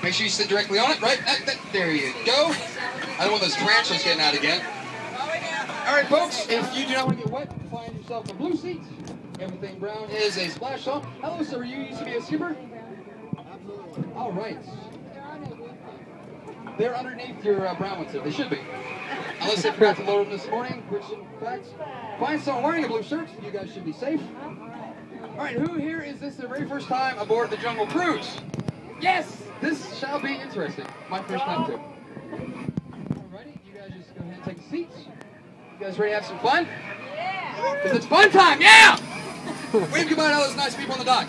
Make sure you sit directly on it, right? There you go. I don't want those tarantulas getting out again. All right, folks, if you do not want to get wet, find yourself a blue seat. Everything brown is a splash zone. Hello, sir. You used to be a skipper? Absolutely. All right. They're underneath your brown ones, sir. They should be. Unless they forgot to load them this morning, which in fact, find someone wearing a blue shirt. You guys should be safe. All right, who here is this their very first time aboard the Jungle Cruise? Yes, this shall be interesting. My first time too. Alrighty, you guys just go ahead and take a seat. You guys ready to have some fun? Yeah! Because it's fun time, yeah! Wave goodbye to all those nice people on the dock.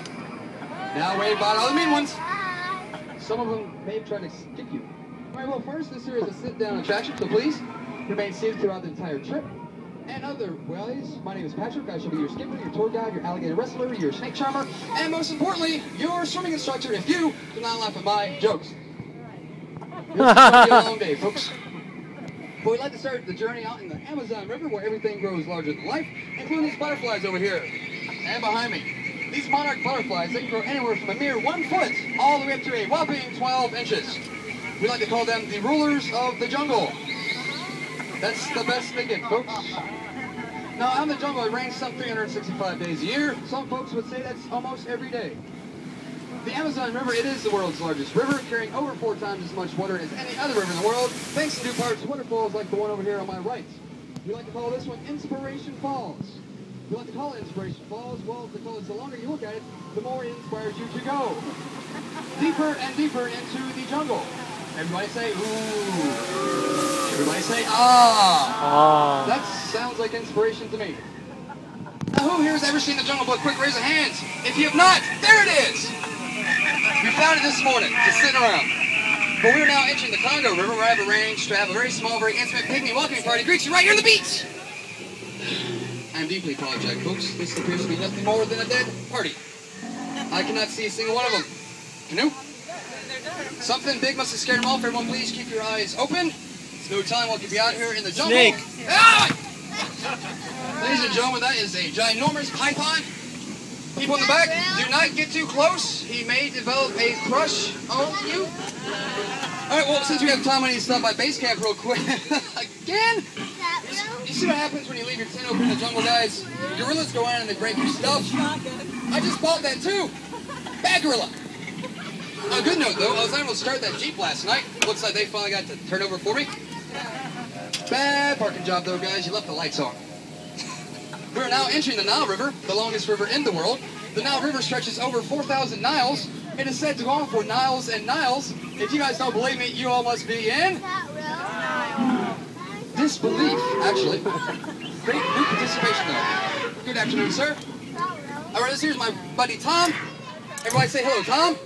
Now wave goodbye to all the mean ones. Some of them may have tried to skip you. All right, well, first, this here is a sit-down attraction, so please remain seated throughout the entire trip. And other ways, my name is Patrick. I shall be your skipper, your tour guide, your alligator wrestler, your snake charmer, and most importantly, your swimming instructor if you do not laugh at my jokes. It's going to be a long day, folks. But we'd like to start the journey out in the Amazon River where everything grows larger than life, including these butterflies over here and behind me. These monarch butterflies, they can grow anywhere from a mere 1 foot all the way up to a whopping 12 inches. We like to call them the rulers of the jungle. That's the best they get, folks. Now, out in the jungle, it rains some 365 days a year. Some folks would say that's almost every day. The Amazon River, it is the world's largest river, carrying over 4 times as much water as any other river in the world, thanks to due parts waterfalls like the one over here on my right. We like to call this one Inspiration Falls. We like to call it Inspiration Falls, well, because the longer you look at it, the more it inspires you to go deeper and deeper into the jungle. Everybody say, ooh. Everybody say, ah. That sounds like inspiration to me. Now, who here has ever seen the Jungle Book? Quick, raise your hands. If you have not, there it is. We found it this morning, just sitting around. But we're now entering the Congo River, where I have arranged to have a very small, very intimate pygmy welcoming party greet you right here on the beach. I'm deeply apologetic, folks. This appears to be nothing more than a dead party. I cannot see a single one of them. Canoe? Something big must have scared them off. Everyone, please keep your eyes open. It's no time we'll keep you out here in the jungle. Snake. Ah! Ladies and gentlemen, that is a ginormous python. People in the back, do not get too close. He may develop a crush on you. All right, well, since we have time, I need to stop by base camp real quick. Again? You see what happens when you leave your tent open in the jungle, guys? Gorillas go in and they break your stuff. I just bought that too. Bad gorilla. On a good note, though, I was able to start that Jeep last night. Looks like they finally got to turn over for me. Bad parking job, though, guys. You left the lights on. We're now entering the Nile River, the longest river in the world. The Nile River stretches over 4,000 Niles. It is said to go on for Niles and Niles. If you guys don't believe me, you all must be in disbelief, actually. Great group participation, though. Good afternoon, sir. All right, this here's my buddy Tom. Everybody say hello, Tom.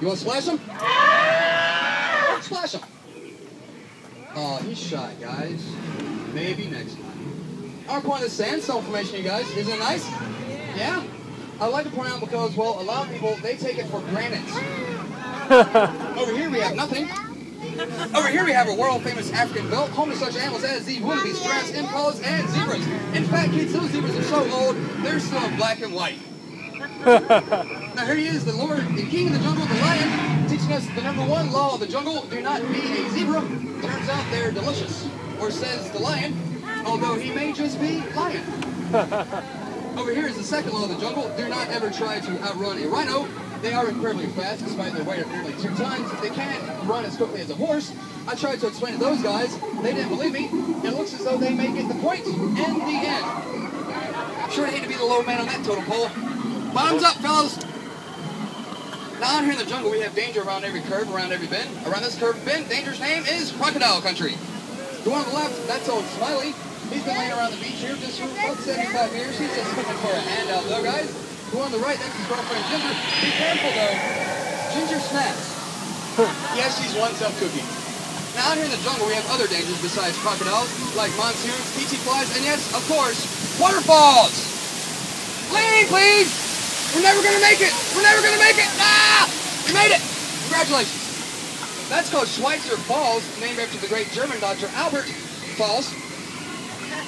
You want to splash him? Splash him. Oh, he's shy, guys. Maybe next time. Our point of the sandstone formation, you guys. Isn't it nice? Yeah? I like to point out because, well, a lot of people, they take it for granted. Over here we have nothing. Over here we have a world-famous African belt, home to such animals as the wildebeest, giraffes, impalas, and zebras. In fact, kids, those zebras are so old, they're still in black and white. Now here he is, the Lord, the King of the Jungle, the lion, teaching us the #1 law of the jungle: do not be a zebra. Turns out they're delicious, or says the lion, although he may just be lion. Over here is the second law of the jungle: do not ever try to outrun a rhino. They are incredibly fast, despite their weight of nearly 2 tons. They can't run as quickly as a horse. I tried to explain to those guys. They didn't believe me. It looks as though they may get the point in the end. Sure, I hate to be the low man on that totem pole. Bottoms up, fellas. Now, out here in the jungle, we have danger around every curve, around every bend. Around this curve bend, danger's name is crocodile country. The one on the left, that's old Smiley. He's been laying around the beach here just for about 75 years. He's just looking for a handout, though, guys. The one on the right, that's his girlfriend, Ginger. Be careful, though. Ginger snaps. Yes, she's one self-cookie. Now, out here in the jungle, we have other dangers besides crocodiles, like monsoons, PT flies, and yes, of course, waterfalls. Lean, please. We're never going to make it. We're never going to make it. Ah! We made it. Congratulations. That's called Schweitzer Falls, named after the great German doctor Albert Falls.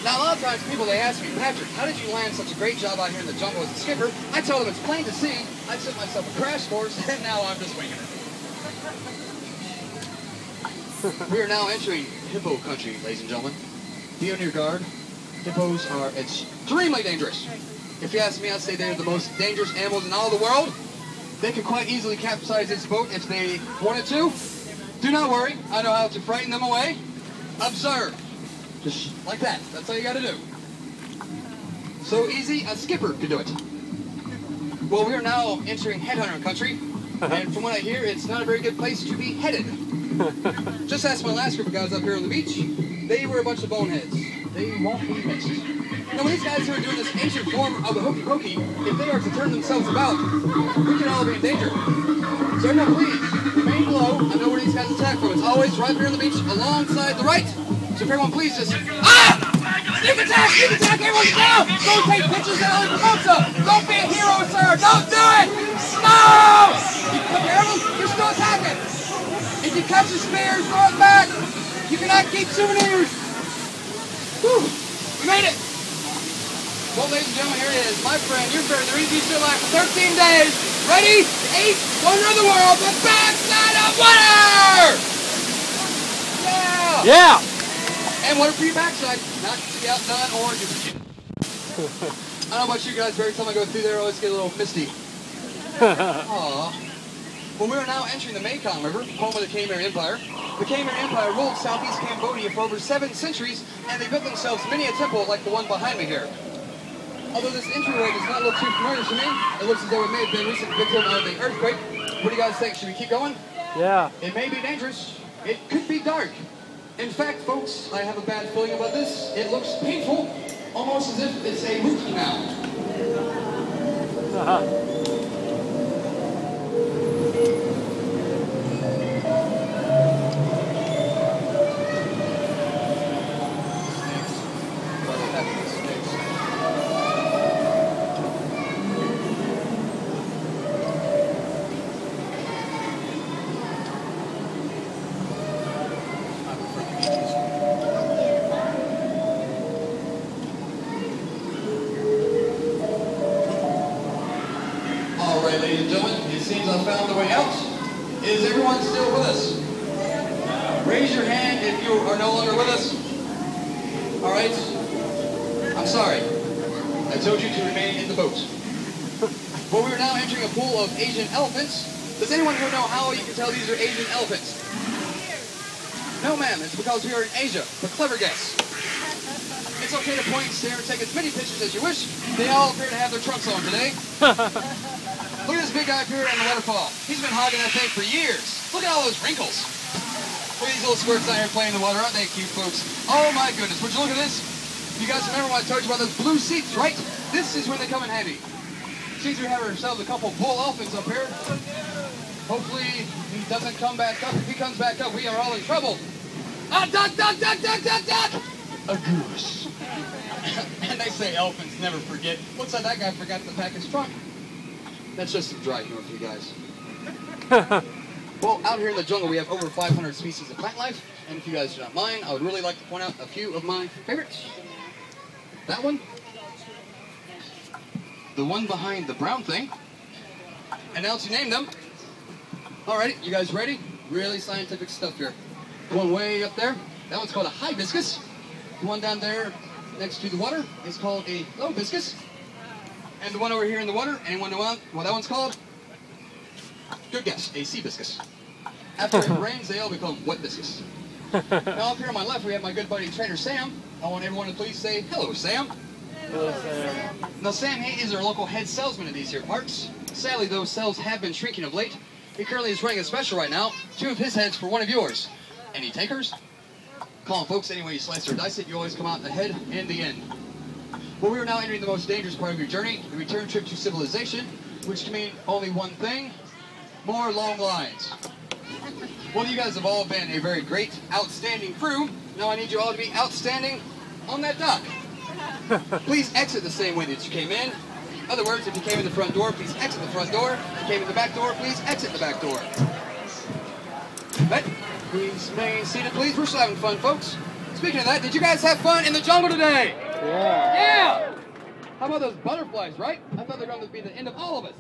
Now, a lot of times people, they ask me, Patrick, how did you land such a great job out here in the jungle as a skipper? I tell them it's plain to see. I took myself a crash course, and now I'm just winging it. We are now entering hippo country, ladies and gentlemen. Be on your guard. Hippos are extremely dangerous. If you ask me, I'd say they're the most dangerous animals in all the world. They could quite easily capsize this boat if they wanted to. Do not worry. I know how to frighten them away. Observe. Just like that. That's all you got to do. So easy, a skipper could do it. Well, we are now entering headhunter country. And from what I hear, it's not a very good place to be headed. Just ask my last group of guys up here on the beach. They were a bunch of boneheads. They won't be missed. Now, when these guys who are doing this ancient form of the hokey pokey, if they are to turn themselves about, we can all be in danger. So now, please, remain below. I know where these guys attack from. It's always right here on the beach, alongside the right. So if everyone please just... Ah! Sneak attack! Sneak attack! Everyone's down! Don't take pictures and only promote them! Don't be a hero, sir! Don't do it! No! You come here, you're still attacking! If you catch a spear, throw it back! You cannot keep souvenirs! Whew! We made it! Well, ladies and gentlemen, here it is. My friend, your friend, the reason you still alive for 13 days. Ready? 8 wonder of the world, the backside of water! Yeah! Yeah! And water for your backside, not to be outdone or duplicated. I don't know about you guys, but every time I go through there, I always get a little misty. Aww. Well, we are now entering the Mekong River, home of the Khmer Empire. The Khmer Empire ruled southeast Cambodia for over 7 centuries, and they built themselves many a temple like the one behind me here. Although this entryway does not look too familiar to me, it looks as though it may have been a recent victim of the earthquake. What do you guys think? Should we keep going? Yeah. It may be dangerous. It could be dark. In fact, folks, I have a bad feeling about this. It looks painful, almost as if it's a root canal. Alright, ladies and gentlemen, it seems I found the way out. Is everyone still with us? Raise your hand if you are no longer with us. Alright. I'm sorry. I told you to remain in the boat. Well, we are now entering a pool of Asian elephants. Does anyone here know how you can tell these are Asian elephants? No, ma'am. It's because we are in Asia. But clever guess. It's okay to point, stare, and take as many pictures as you wish. They all appear to have their trunks on today. Look at this big guy up here in the waterfall. He's been hogging that thing for years. Look at all those wrinkles. Look at these little squirts out here playing in the water. Aren't they cute, folks? Oh, my goodness. Would you look at this? You guys remember when I told you about those blue seats, right? This is when they come in handy. Seems we have ourselves a couple bull elephants up here. Hopefully he doesn't come back up. If he comes back up, we are all in trouble. Ah, duck, duck, duck, duck, duck, duck! A goose. And they say elephants never forget. Looks like that guy forgot to pack his trunk. That's just some dry humor for you guys. Well, out here in the jungle, we have over 500 species of plant life. And if you guys do not mind, I would really like to point out a few of my favorites. That one. The one behind the brown thing. And now to name them. Alrighty, you guys ready? Really scientific stuff here. The one way up there, that one's called a hibiscus. The one down there next to the water is called a lobiscus. And the one over here in the water, anyone know what that one's called? Good guess, a seabiscus. After it rains, they all become wet biscus. Now up here on my left, we have my good buddy Trainer Sam. I want everyone to please say, hello, Sam. Hello, Sam. Now, Sam, he is our local head salesman in these here parts. Sadly, those sales have been shrinking of late. He currently is running a special right now. 2 of his heads for 1 of yours. Any takers? Come on, folks. Any way you slice or dice it, you always come out ahead in the end. Well, we are now entering the most dangerous part of your journey, the return trip to civilization, which can mean only one thing: more long lines. Well, you guys have all been a very great, outstanding crew. Now I need you all to be outstanding on that dock. Please exit the same way that you came in. In other words, if you came in the front door, please exit the front door. If you came in the back door, please exit the back door. But please remain seated, please. We're still having fun, folks. Speaking of that, did you guys have fun in the jungle today? Yeah. Yeah! How about those butterflies, right? I thought they were going to be the end of all of us.